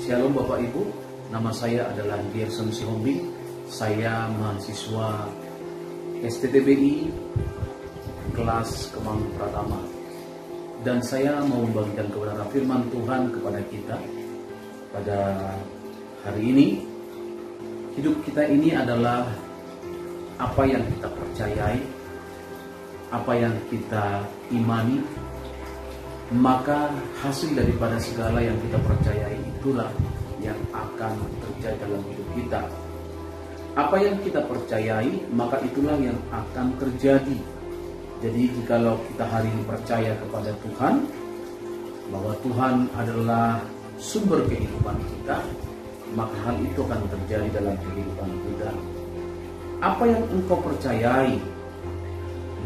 Shalom Bapak Ibu, nama saya adalah Gerson Sihombing. Saya mahasiswa STTBI kelas Kemang Pratama. Dan saya mau membagikan kebenaran firman Tuhan kepada kita pada hari ini. Hidup kita ini adalah apa yang kita percayai, apa yang kita imani, maka hasil daripada segala yang kita percayai itulah yang akan terjadi dalam hidup kita. Apa yang kita percayai, maka itulah yang akan terjadi. Jadi jikalau kita hari ini percaya kepada Tuhan, bahwa Tuhan adalah sumber kehidupan kita, maka hal itu akan terjadi dalam kehidupan kita. Apa yang engkau percayai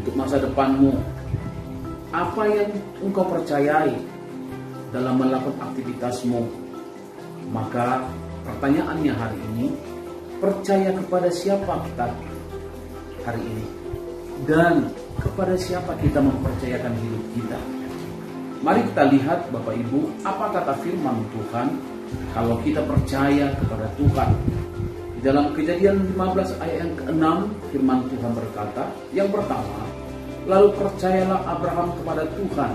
untuk masa depanmu, apa yang engkau percayai dalam melakukan aktivitasmu, maka pertanyaannya hari ini, percaya kepada siapa kita hari ini, dan kepada siapa kita mempercayakan hidup kita. Mari kita lihat Bapak Ibu, apa kata firman Tuhan kalau kita percaya kepada Tuhan. Di dalam Kejadian 15 ayat yang ke-6, firman Tuhan berkata, yang pertama, lalu percayalah Abraham kepada Tuhan,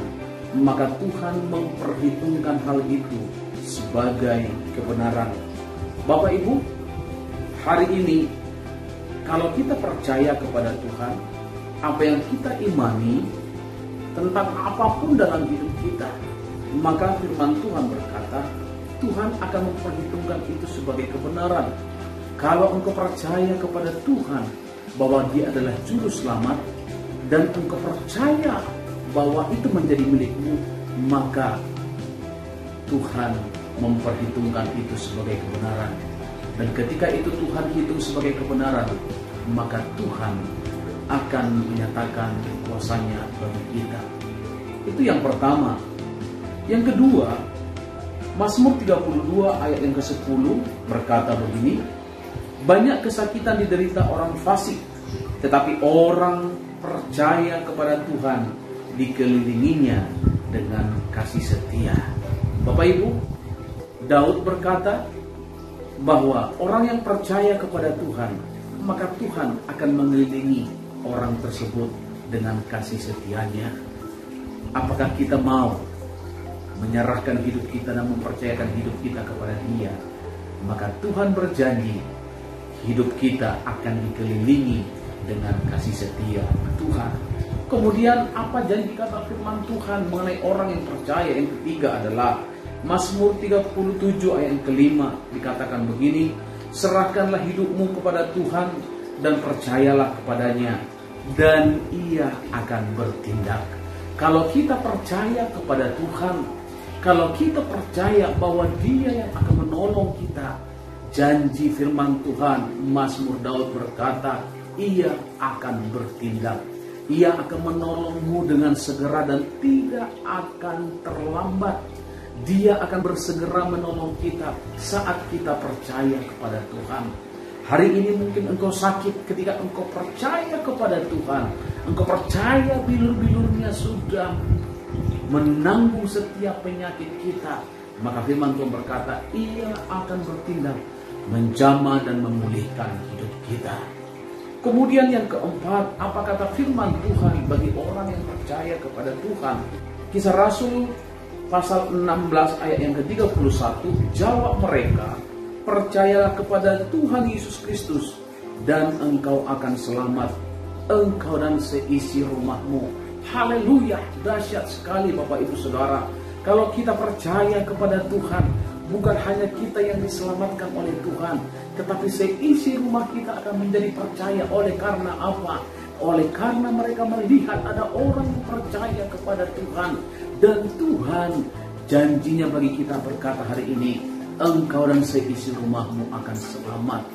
maka Tuhan memperhitungkan hal itu sebagai kebenaran. Bapak Ibu, hari ini kalau kita percaya kepada Tuhan, apa yang kita imani tentang apapun dalam hidup kita, maka firman Tuhan berkata, Tuhan akan memperhitungkan itu sebagai kebenaran. Kalau engkau percaya kepada Tuhan bahwa Dia adalah juru selamat, dan engkau percaya bahwa itu menjadi milikmu, maka Tuhan memperhitungkan itu sebagai kebenaran. Dan ketika itu Tuhan hitung sebagai kebenaran, maka Tuhan akan menyatakan kuasanya bagi kita. Itu yang pertama. Yang kedua, Mazmur 32 ayat yang ke-10 berkata begini, banyak kesakitan diderita orang fasik, tetapi orang percaya kepada Tuhan dikelilinginya dengan kasih setia. Bapak Ibu, Daud berkata bahwa orang yang percaya kepada Tuhan, maka Tuhan akan mengelilingi orang tersebut dengan kasih setianya. Apakah kita mau menyerahkan hidup kita dan mempercayakan hidup kita kepada Dia? Maka Tuhan berjanji hidup kita akan dikelilingi dengan kasih setia Tuhan. Kemudian apa janji kata firman Tuhan mengenai orang yang percaya? Yang ketiga adalah Mazmur 37 ayat yang kelima, dikatakan begini, serahkanlah hidupmu kepada Tuhan dan percayalah kepadanya, dan Ia akan bertindak. Kalau kita percaya kepada Tuhan, kalau kita percaya bahwa Dia yang akan menolong kita, janji firman Tuhan, Mazmur Daud berkata, Ia akan bertindak. Ia akan menolongmu dengan segera dan tidak akan terlambat. Dia akan bersegera menolong kita saat kita percaya kepada Tuhan. Hari ini mungkin engkau sakit, ketika engkau percaya kepada Tuhan, engkau percaya bilur-bilurnya sudah menanggung setiap penyakit kita, maka firman Tuhan berkata, Ia akan bertindak, menjamah dan memulihkan hidup kita. Kemudian yang keempat, apa kata firman Tuhan bagi orang yang percaya kepada Tuhan? Kisah Rasul pasal 16 ayat yang ke-31, jawab mereka, percayalah kepada Tuhan Yesus Kristus dan engkau akan selamat, engkau dan seisi rumahmu. Haleluya, dahsyat sekali Bapak Ibu Saudara. Kalau kita percaya kepada Tuhan, bukan hanya kita yang diselamatkan oleh Tuhan, tetapi seisi rumah kita akan menjadi percaya. Oleh karena apa? Oleh karena mereka melihat ada orang yang percaya kepada Tuhan. Dan Tuhan janjinya bagi kita berkata hari ini, engkau dan seisi rumahmu akan selamat.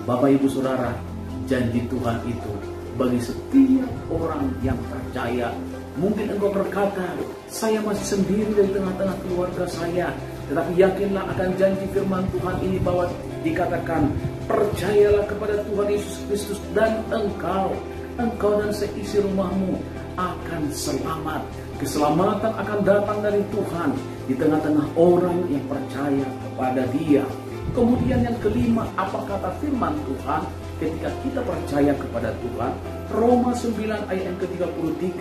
Bapak Ibu Saudara, janji Tuhan itu bagi setiap orang yang percaya. Mungkin engkau berkata, saya masih sendiri dari tengah-tengah keluarga saya. Tetapi yakinlah akan janji firman Tuhan ini bahwa dikatakan, percayalah kepada Tuhan Yesus Kristus dan engkau dan seisi rumahmu akan selamat. Keselamatan akan datang dari Tuhan. di tengah-tengah orang yang percaya kepada Dia. Kemudian yang kelima, apa kata firman Tuhan ketika kita percaya kepada Tuhan? Roma 9 ayat yang ke-33,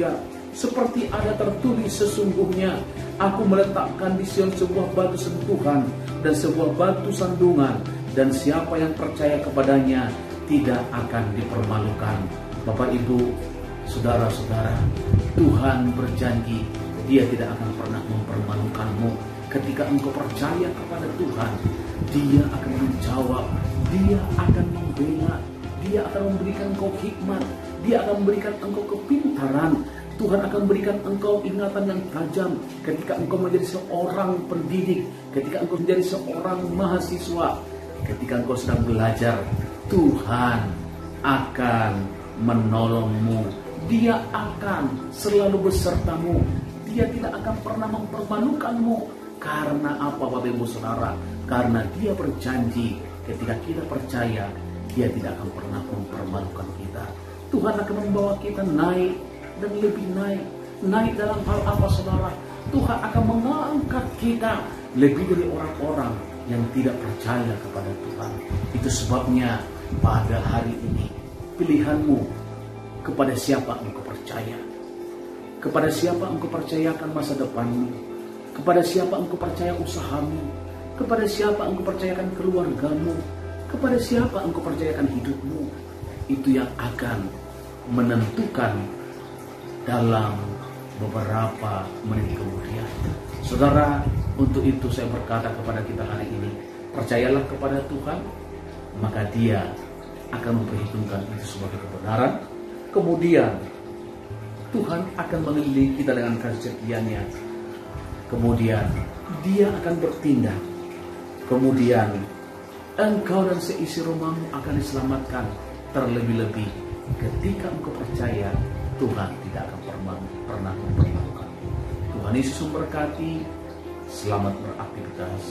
seperti ada tertulis, sesungguhnya aku meletakkan di Sion sebuah batu sentuhan dan sebuah batu sandungan, dan siapa yang percaya kepadanya tidak akan dipermalukan. Bapak, Ibu, saudara-saudara, Tuhan berjanji Dia tidak akan pernah mempermalukanmu. Ketika engkau percaya kepada Tuhan, Dia akan menjawab, Dia akan membela, Dia akan memberikan engkau hikmat, Dia akan memberikan engkau kepintaran. Tuhan akan berikan engkau ingatan yang tajam ketika engkau menjadi seorang pendidik, ketika engkau menjadi seorang mahasiswa, ketika engkau sedang belajar. Tuhan akan menolongmu, Dia akan selalu besertamu, Dia tidak akan pernah mempermalukanmu. Karena apa, Bapak Ibu Saudara? Karena Dia berjanji ketika kita percaya, Dia tidak akan pernah mempermalukan kita. Tuhan akan membawa kita naik dan lebih naik. Naik dalam hal apa, saudara? Tuhan akan mengangkat kita lebih dari orang-orang yang tidak percaya kepada Tuhan. Itu sebabnya pada hari ini pilihanmu, kepada siapa engkau percaya? Kepada siapa engkau percayakan masa depanmu? Kepada siapa engkau percaya usahamu? Kepada siapa engkau percayakan keluargamu? Kepada siapa engkau percayakan hidupmu? Itu yang akan menentukan dalam beberapa menit kemudian. Saudara, untuk itu saya berkata kepada kita hari ini, percayalah kepada Tuhan, maka Dia akan memperhitungkan itu sebagai kebenaran. Kemudian Tuhan akan mengelilingi kita dengan kasih setia-Nya. Kemudian Dia akan bertindak. Kemudian engkau dan seisi rumahmu akan diselamatkan. Terlebih-lebih ketika engkau percaya, Tuhan tidak akan pernah mempermalukan. Tuhan Yesus memberkati. Selamat beraktivitas.